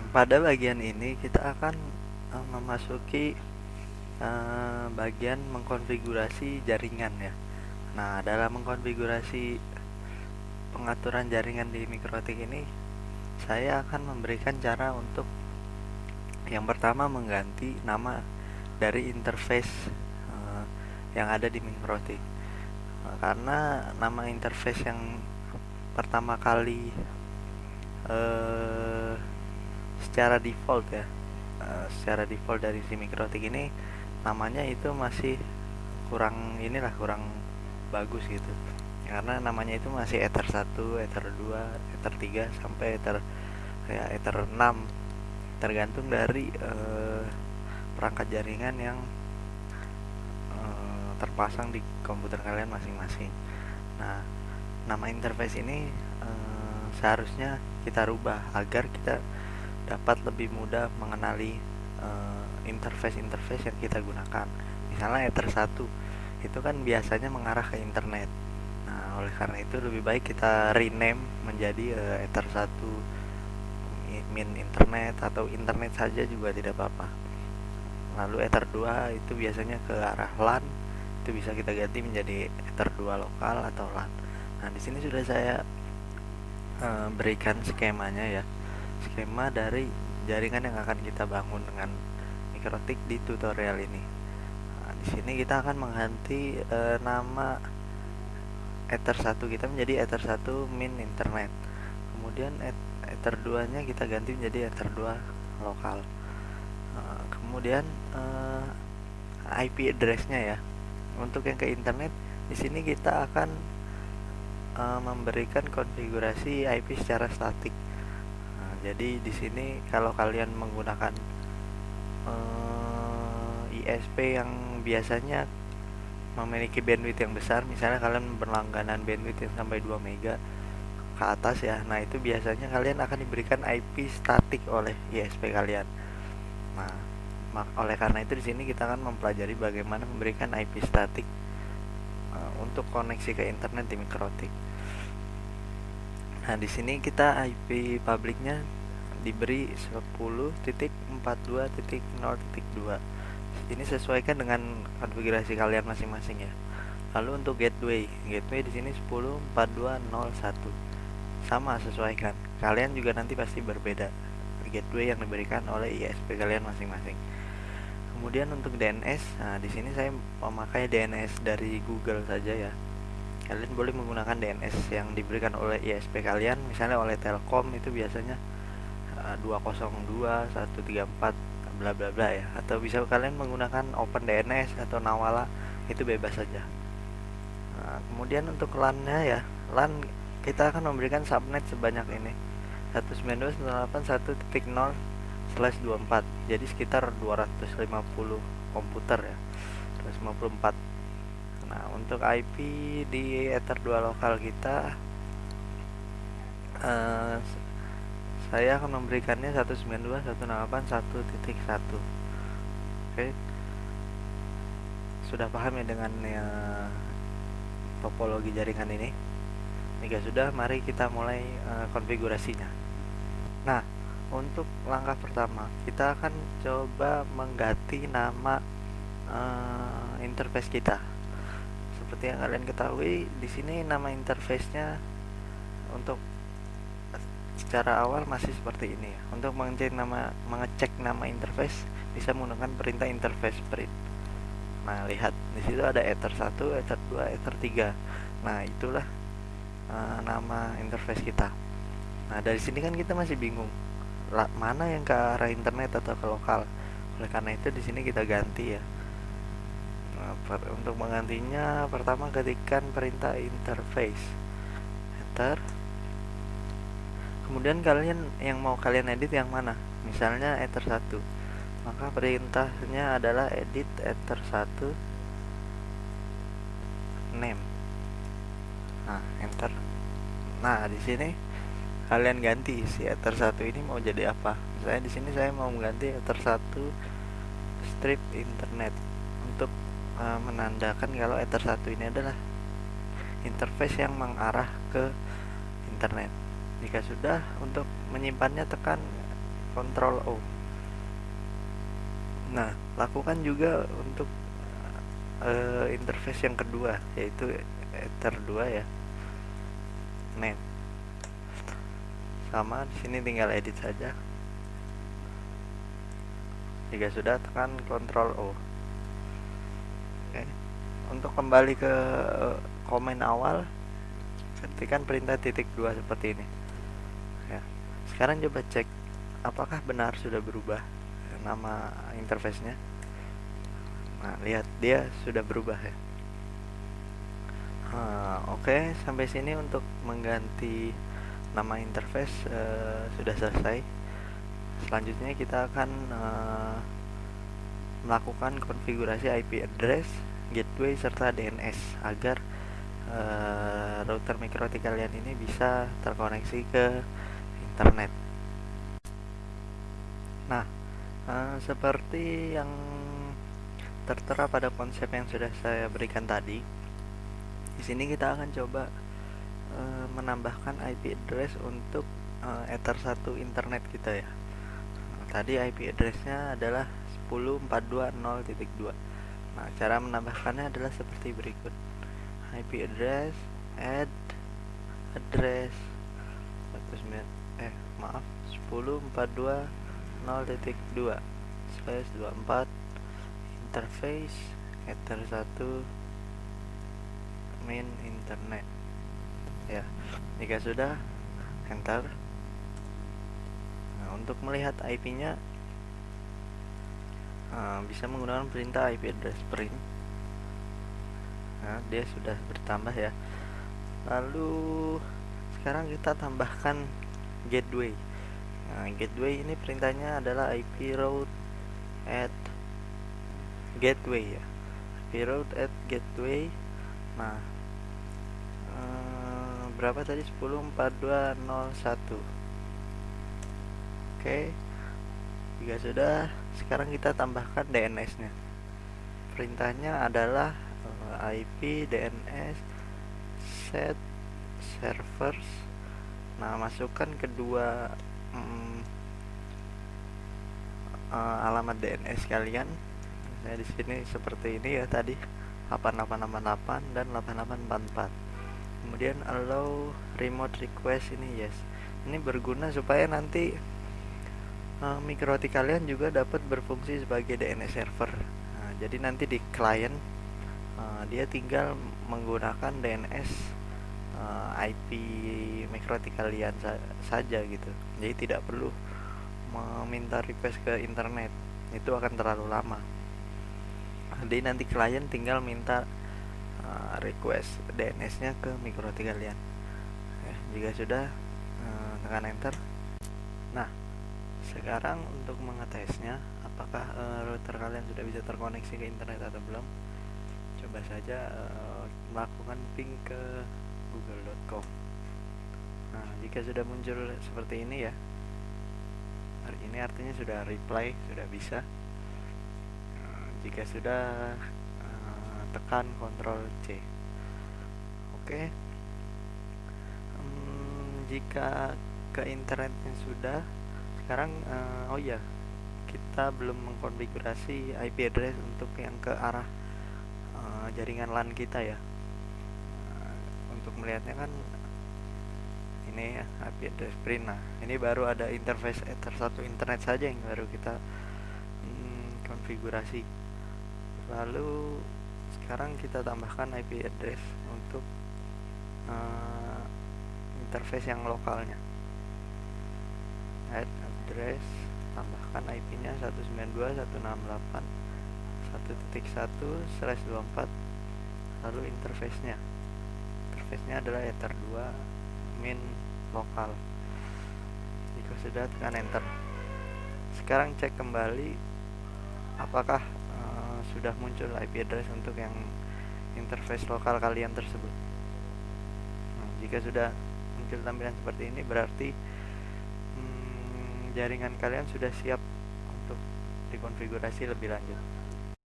Pada bagian ini kita akan memasuki bagian mengkonfigurasi jaringan ya. Nah, dalam mengkonfigurasi pengaturan jaringan di Mikrotik ini, saya akan memberikan cara untuk yang pertama mengganti nama dari interface yang ada di Mikrotik. Karena nama interface yang pertama kali eh, secara default ya, secara default dari si Mikrotik ini namanya itu masih kurang bagus gitu, karena namanya itu masih Ether 1, Ether 2, Ether 3 sampai Ether 6, tergantung dari perangkat jaringan yang terpasang di komputer kalian masing-masing. Nah, nama interface ini seharusnya kita rubah agar kita dapat lebih mudah mengenali interface-interface yang kita gunakan. Misalnya Ether 1 itu kan biasanya mengarah ke internet. Nah, oleh karena itu lebih baik kita rename menjadi Ether 1 min internet atau internet saja juga tidak apa-apa. Lalu Ether 2 itu biasanya ke arah LAN, itu bisa kita ganti menjadi Ether 2 lokal atau LAN. Nah, di sini sudah saya berikan skemanya ya. Skema dari jaringan yang akan kita bangun dengan Mikrotik di tutorial ini. Nah, di sini kita akan mengganti nama Ether 1 kita menjadi Ether 1 min internet. Kemudian Ether 2-nya kita ganti menjadi Ether 2 lokal. Kemudian IP address-nya ya. Untuk yang ke internet, di sini kita akan memberikan konfigurasi IP secara statik. Nah, jadi di sini kalau kalian menggunakan ISP yang biasanya memiliki bandwidth yang besar, misalnya kalian berlangganan bandwidth yang sampai 2 mega ke atas ya. Nah, itu biasanya kalian akan diberikan IP statik oleh ISP kalian. Nah, oleh karena itu di sini kita akan mempelajari bagaimana memberikan IP statik untuk koneksi ke internet di Mikrotik. Nah, di sini kita IP publiknya diberi 10.42.0.2. Ini sesuaikan dengan konfigurasi kalian masing-masing ya. Lalu untuk gateway di sini 10.42.0.1. Sama, sesuaikan. Kalian juga nanti pasti berbeda gateway yang diberikan oleh ISP kalian masing-masing. Kemudian untuk DNS, nah di sini saya memakai DNS dari Google saja ya. Kalian boleh menggunakan DNS yang diberikan oleh ISP kalian, misalnya oleh Telkom itu biasanya 202 134 bla bla bla ya, atau bisa kalian menggunakan OpenDNS atau Nawala, itu bebas saja. Nah, kemudian untuk LAN-nya ya, LAN kita akan memberikan subnet sebanyak ini 192.168.0/24, jadi sekitar 250 komputer ya, 254. Nah, untuk IP di Ether 2 lokal kita saya akan memberikannya 192.168.1.1. Oke, sudah paham ya dengan topologi jaringan ini? Jika sudah, mari kita mulai konfigurasinya. Nah, untuk langkah pertama, kita akan coba mengganti nama interface kita. Seperti yang kalian ketahui, di sini nama interface-nya untuk secara awal masih seperti ini ya. Untuk mengecek nama interface bisa menggunakan perintah interface print. Nah, lihat di situ ada Ether 1, Ether 2, Ether 3. Nah, itulah nama interface kita. Nah, dari sini kan kita masih bingung mana yang ke arah internet atau ke lokal. Oleh karena itu di sini kita ganti ya. Nah, untuk menggantinya pertama ketikkan perintah interface enter. Kemudian kalian yang mau kalian edit yang mana? Misalnya Ether 1. Maka perintahnya adalah edit Ether 1 name. Nah, enter. Nah, di sini kalian ganti si Ether 1 ini mau jadi apa. Misalnya di sini saya mau mengganti Ether 1 strip internet untuk menandakan kalau Ether 1 ini adalah interface yang mengarah ke internet. Jika sudah, untuk menyimpannya tekan Ctrl O. Nah, lakukan juga untuk interface yang kedua, yaitu Ether 2 ya, main. Sama di sini tinggal edit saja. Jika sudah, tekan Ctrl O. Oke. Untuk kembali ke komen awal, ketikkan perintah *2 seperti ini. Ya. Sekarang coba cek apakah benar sudah berubah nama interface-nya. Nah, lihat dia sudah berubah ya. Oke, sampai sini untuk mengganti nama interface sudah selesai. Selanjutnya kita akan melakukan konfigurasi IP address, gateway, serta DNS agar router MikroTik kalian ini bisa terkoneksi ke internet. Nah, seperti yang tertera pada konsep yang sudah saya berikan tadi, di sini kita akan coba menambahkan IP address untuk Ether 1 internet kita ya. Tadi IP addressnya adalah 10.420.2. Nah, cara menambahkannya adalah seperti berikut. IP address add address 10.420.2/24 interface Ether 1 main internet ya. Jika sudah, enter. Nah, untuk melihat IP-nya bisa menggunakan perintah IP address print. Nah, dia sudah bertambah ya. Lalu sekarang kita tambahkan gateway. Nah, gateway ini perintahnya adalah IP route at gateway ya. IP route at gateway. Nah, berapa tadi? 10.420.1. Oke. Jika sudah, sekarang kita tambahkan DNS-nya. Perintahnya adalah IP DNS set servers. Nah, masukkan kedua alamat DNS kalian. Saya di sini seperti ini ya tadi, 8888 dan 8844. Kemudian allow remote request, ini yes. Ini berguna supaya nanti MikroTik kalian juga dapat berfungsi sebagai DNS server. Nah, jadi nanti di klien dia tinggal menggunakan DNS IP MikroTik kalian saja gitu. Jadi tidak perlu meminta request ke internet, itu akan terlalu lama. Jadi nanti klien tinggal minta request DNS-nya ke MikroTik kalian. Ya, jika sudah, tekan enter. Nah, sekarang untuk mengetesnya apakah router kalian sudah bisa terkoneksi ke internet atau belum, coba saja melakukan ping ke google.com. Nah, jika sudah muncul seperti ini ya, ini artinya sudah reply, sudah bisa. Jika sudah, tekan Ctrl C. Oke. Jika ke internetnya sudah, sekarang oh ya, kita belum mengkonfigurasi IP address untuk yang ke arah jaringan LAN kita ya. Untuk melihatnya kan ini ya, IP address print. Nah, ini baru ada interface Ether 1 internet saja yang baru kita konfigurasi. Lalu sekarang kita tambahkan IP address untuk interface yang lokalnya. Add address, tambahkan IP-nya 192.168.1.1/24. lalu interface-nya adalah Ether 2 main lokal. Jika sudah, tekan enter. Sekarang cek kembali apakah sudah muncul IP address untuk yang interface lokal kalian tersebut. Nah, jika sudah muncul tampilan seperti ini, berarti jaringan kalian sudah siap untuk dikonfigurasi lebih lanjut.